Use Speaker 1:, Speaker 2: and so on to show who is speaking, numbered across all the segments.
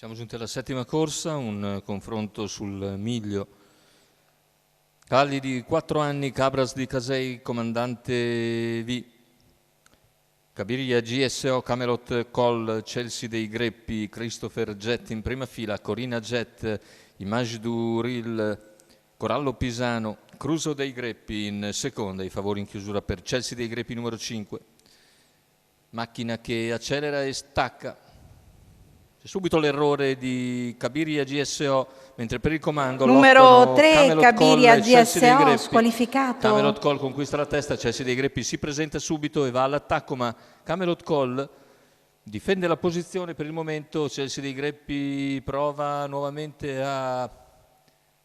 Speaker 1: Siamo giunti alla settima corsa, un confronto sul miglio. Cavalli di 4 anni, Cabras di Casei, comandante V. Cabiria GSO, Camelot Col, Chelsea dei Greppi, Christopher Jet in prima fila, Corina Jet, Image du Ril, Corallo Pisano, Cruso dei Greppi in seconda, i favori in chiusura per Chelsea dei Greppi numero 5. Macchina che accelera e stacca. C'è subito l'errore di Cabiria GSO, mentre per il comando
Speaker 2: numero 3
Speaker 1: Camelot
Speaker 2: Cabiria
Speaker 1: Col,
Speaker 2: GSO squalificato.
Speaker 1: Camelot Col conquista la testa, Chelsea dei Greppi si presenta subito e va all'attacco, ma Camelot Col difende la posizione per il momento. Chelsea dei Greppi prova nuovamente ad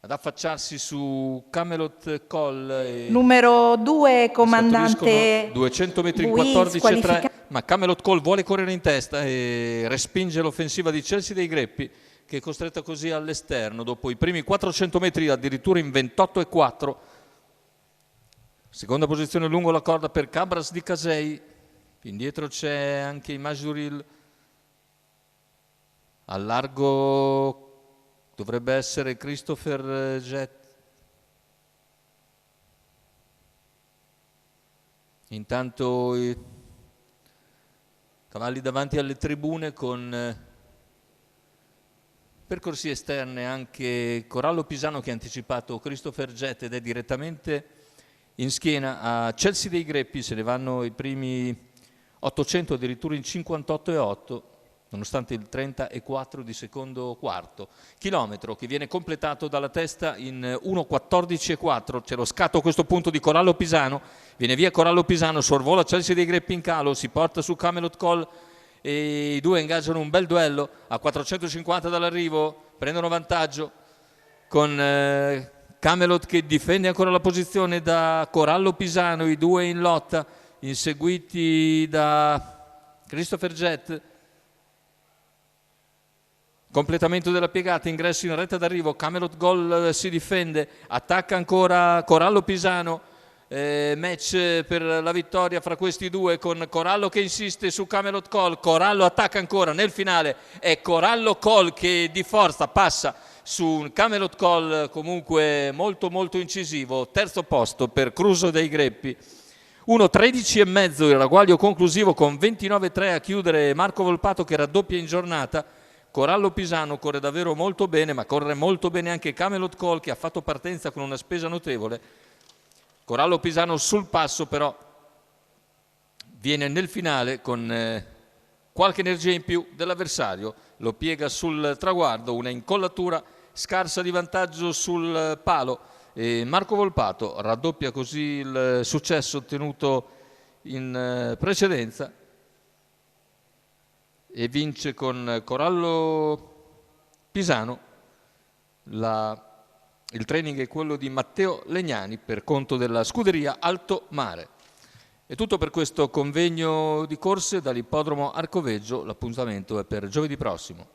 Speaker 1: affacciarsi su Camelot Col.
Speaker 2: Numero 2 comandante
Speaker 1: 200 metri in
Speaker 2: Bui,
Speaker 1: 14,3, ma Camelot Col vuole correre in testa e respinge l'offensiva di Chelsea dei Greppi, che è costretta così all'esterno dopo i primi 400 metri addirittura in 28,4. Seconda posizione lungo la corda per Cabras di Casei. Indietro c'è anche Image du Ril. Al largo dovrebbe essere Christopher Jet. Intanto i cavalli davanti alle tribune con percorsi esterne, anche Corallo Pisano che ha anticipato Christopher Jet ed è direttamente in schiena a Chelsea dei Greppi. Se ne vanno i primi 800 addirittura in 58,8, nonostante il 30,4 di secondo quarto. Chilometro che viene completato dalla testa in 1,14,4. C'è lo scatto a questo punto di Corallo Pisano, viene via Corallo Pisano, sorvola Chelsea dei Greppi in calo, si porta su Camelot Col e i due ingaggiano un bel duello a 450 dall'arrivo, prendono vantaggio con Camelot che difende ancora la posizione da Corallo Pisano, i due in lotta inseguiti da Christopher Jet. Completamento della piegata, ingresso in retta d'arrivo, Camelot Col si difende, attacca ancora Corallo Pisano, match per la vittoria fra questi due con Corallo che insiste su Camelot Col, Corallo attacca ancora, nel finale è Corallo Col che di forza passa su Camelot Col, comunque molto molto incisivo. Terzo posto per Cruso dei Greppi. 1,13,5 il ragguaglio conclusivo con 29,3 a chiudere Marco Volpato che raddoppia in giornata. Corallo Pisano corre davvero molto bene, ma corre molto bene anche Camelot Col che ha fatto partenza con una spesa notevole. Corallo Pisano sul passo però viene nel finale con qualche energia in più dell'avversario, lo piega sul traguardo, una incollatura scarsa di vantaggio sul palo e Marco Volpato raddoppia così il successo ottenuto in precedenza e vince con Corallo Pisano. Il training è quello di Matteo Legnani per conto della scuderia Alto Mare. È tutto per questo convegno di corse dall'ippodromo Arcoveggio, l'appuntamento è per giovedì prossimo.